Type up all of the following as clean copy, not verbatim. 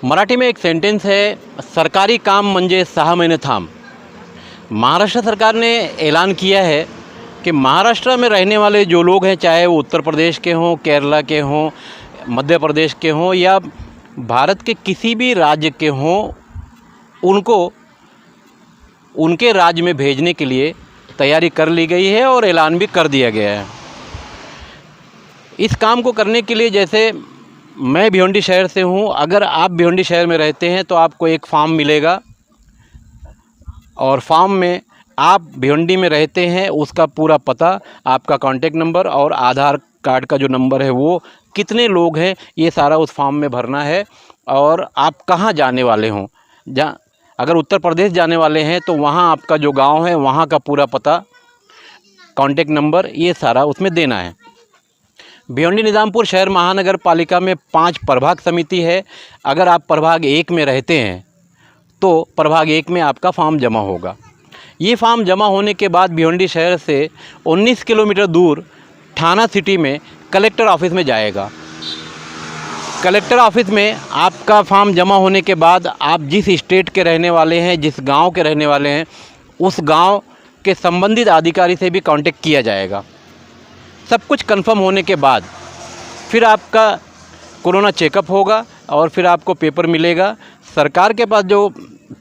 मराठी में एक सेंटेंस है, सरकारी काम म्हणजे 6 महिने थांब। महाराष्ट्र सरकार ने ऐलान किया है कि महाराष्ट्र में रहने वाले जो लोग हैं, चाहे वो उत्तर प्रदेश के हों, केरला के हों, मध्य प्रदेश के हों या भारत के किसी भी राज्य के हों, उनको उनके राज्य में भेजने के लिए तैयारी कर ली गई है और ऐलान भी कर दिया गया है। इस काम को करने के लिए, जैसे मैं भिवंडी शहर से हूँ, अगर आप भिवंडी शहर में रहते हैं तो आपको एक फॉर्म मिलेगा और फॉर्म में आप भिवंडी में रहते हैं, उसका पूरा पता, आपका कॉन्टेक्ट नंबर और आधार कार्ड का जो नंबर है वो, कितने लोग हैं, ये सारा उस फॉर्म में भरना है। और आप कहाँ जाने वाले हों, जहाँ अगर उत्तर प्रदेश जाने वाले हैं तो वहाँ आपका जो गांव है वहाँ का पूरा पता, कॉन्टेक्ट नंबर, ये सारा उसमें देना है। भिवंडी निज़ामपुर शहर महानगर पालिका में 5 प्रभाग समिति है। अगर आप प्रभाग 1 में रहते हैं तो प्रभाग 1 में आपका फॉर्म जमा होगा। ये फॉर्म जमा होने के बाद भिवंडी शहर से 19 किलोमीटर दूर थाना सिटी में कलेक्टर ऑफिस में जाएगा। कलेक्टर ऑफिस में आपका फॉर्म जमा होने के बाद आप जिस स्टेट के रहने वाले हैं, जिस गांव के रहने वाले हैं, उस गांव के संबंधित अधिकारी से भी कांटेक्ट किया जाएगा। सब कुछ कंफर्म होने के बाद फिर आपका कोरोना चेकअप होगा और फिर आपको पेपर मिलेगा। सरकार के पास जो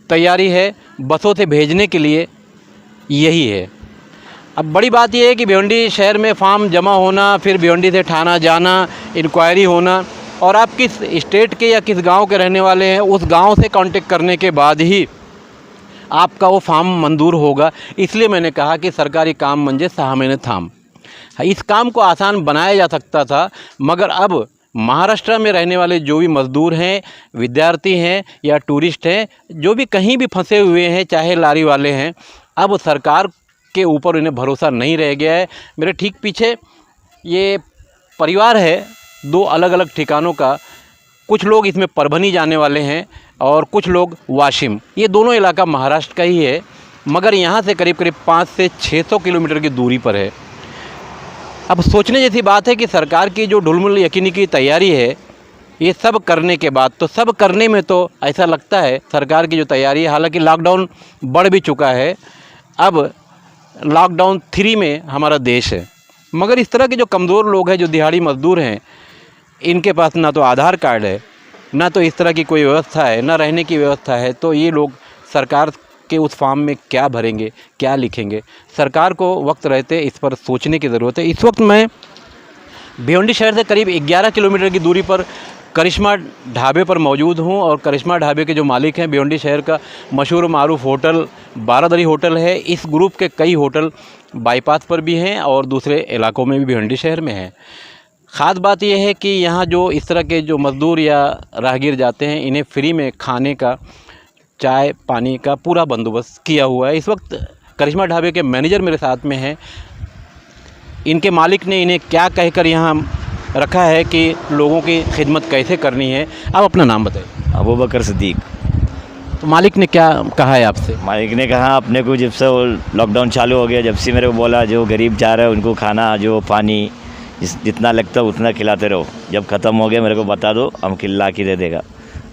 तैयारी है बसों से भेजने के लिए यही है। अब बड़ी बात यह है कि भिवंडी शहर में फॉर्म जमा होना, फिर भिवंडी से थाना जाना, इंक्वायरी होना, और आप किस स्टेट के या किस गांव के रहने वाले हैं, उस गांव से कांटेक्ट करने के बाद ही आपका वो फॉर्म मंजूर होगा। इसलिए मैंने कहा कि सरकारी काम म्हणजे 6 महिने थांब। इस काम को आसान बनाया जा सकता था, मगर अब महाराष्ट्र में रहने वाले जो भी मज़दूर हैं, विद्यार्थी हैं या टूरिस्ट हैं, जो भी कहीं भी फंसे हुए हैं, चाहे लारी वाले हैं, अब सरकार के ऊपर उन्हें भरोसा नहीं रह गया है। मेरे ठीक पीछे ये परिवार है 2 अलग अलग ठिकानों का। कुछ लोग इसमें परभनी जाने वाले हैं और कुछ लोग वाशिम। ये दोनों इलाका महाराष्ट्र का ही है, मगर यहाँ से करीब करीब 5 से 600 किलोमीटर की दूरी पर है। अब सोचने जैसी बात है कि सरकार की जो ढुलमुल यकीनी की तैयारी है, ये सब करने के बाद, तो सब करने में तो ऐसा लगता है सरकार की जो तैयारी है, हालांकि लॉकडाउन बढ़ भी चुका है, अब लॉकडाउन 3 में हमारा देश है, मगर इस तरह के जो कमज़ोर लोग हैं, जो दिहाड़ी मज़दूर हैं, इनके पास ना तो आधार कार्ड है, ना तो इस तरह की कोई व्यवस्था है, ना रहने की व्यवस्था है, तो ये लोग सरकार के उस फॉर्म में क्या भरेंगे, क्या लिखेंगे? सरकार को वक्त रहते इस पर सोचने की ज़रूरत है। इस वक्त मैं भिवंडी शहर से करीब 11 किलोमीटर की दूरी पर करिश्मा ढाबे पर मौजूद हूं और करिश्मा ढाबे के जो मालिक हैं, भिवंडी शहर का मशहूर मारूफ होटल बारादरी होटल है। इस ग्रुप के कई होटल बाईपास पर भी हैं और दूसरे इलाकों में भी भिवंडी शहर में हैं। ख़ास बात यह है कि यहाँ जो इस तरह के जो मज़दूर या राहगीर जाते हैं, इन्हें फ्री में खाने का, चाय पानी का पूरा बंदोबस्त किया हुआ है। इस वक्त करिश्मा ढाबे के मैनेजर मेरे साथ में हैं। इनके मालिक ने इन्हें क्या कहकर यहाँ रखा है कि लोगों की खिदमत कैसे करनी है। आप अपना नाम बताइए। अबूबकर सिद्दीक। तो मालिक ने क्या कहा है आपसे? मालिक ने कहा अपने को जब से लॉकडाउन चालू हो गया, जब से मेरे को बोला जो गरीब जा रहे हैं उनको खाना, जो पानी जितना लगता है उतना खिलाते रहो, जब ख़त्म हो गया मेरे को बता दो, हम खिला के दे देगा।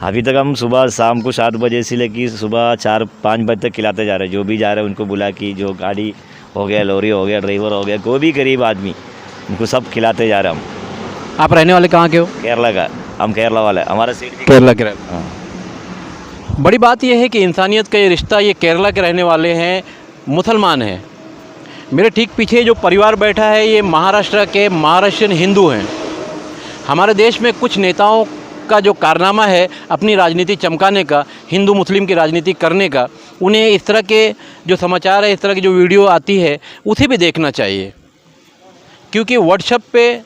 अभी तक हम सुबह शाम को 7 बजे से लेकर सुबह 4-5 बजे तक खिलाते जा रहे हैं। जो भी जा रहे हैं उनको बुला कि जो गाड़ी हो गया, लॉरी हो गया, ड्राइवर हो गया, कोई भी गरीब आदमी, उनको सब खिलाते जा रहे हैं हम। आप रहने वाले कहाँ के हो? केरला का। हम केरला वाले, हमारा सीट केरला के रहने। हाँ। बड़ी बात यह है कि इंसानियत का ये रिश्ता, ये केरला के रहने वाले हैं, मुसलमान हैं। मेरे ठीक पीछे जो परिवार बैठा है, ये महाराष्ट्र के महाराष्ट्रियन हिंदू हैं। हमारे देश में कुछ नेताओं का जो कारनामा है अपनी राजनीति चमकाने का, हिंदू मुस्लिम की राजनीति करने का, उन्हें इस तरह के जो समाचार है, इस तरह की जो वीडियो आती है, उसे भी देखना चाहिए। क्योंकि व्हाट्सएप पे,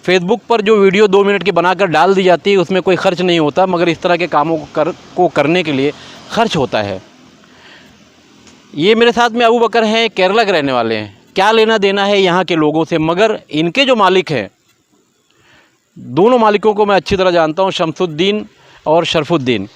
फेसबुक पर जो वीडियो 2 मिनट की बनाकर डाल दी जाती है, उसमें कोई ख़र्च नहीं होता, मगर इस तरह के कामों को करने के लिए ख़र्च होता है। ये मेरे साथ में अबूबकर हैं, केरला के रहने वाले हैं। क्या लेना देना है यहाँ के लोगों से, मगर इनके जो मालिक हैं, दोनों मालिकों को मैं अच्छी तरह जानता हूँ, शमसुद्दीन और शरफुद्दीन।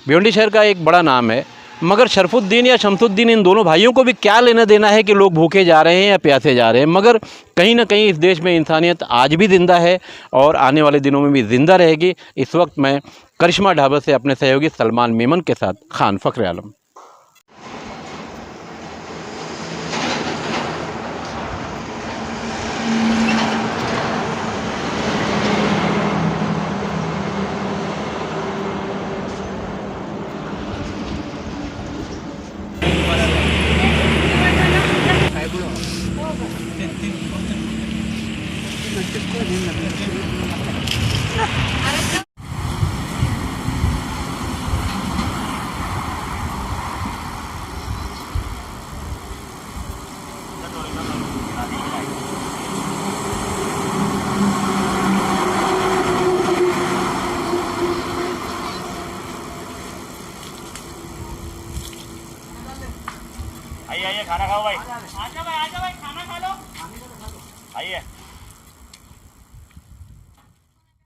भिवंडी शहर का एक बड़ा नाम है मगर शरफुद्दीन या शमसुद्दीन इन दोनों भाइयों को भी क्या लेना देना है कि लोग भूखे जा रहे हैं या प्यासे जा रहे हैं। मगर कहीं ना कहीं इस देश में इंसानियत आज भी ज़िंदा है और आने वाले दिनों में भी ज़िंदा रहेगी। इस वक्त मैं करिश्मा ढाबा से अपने सहयोगी सलमान मेमन के साथ खान फ़ख्र आलम। आइए खाना खाओ भाई। आजा भाई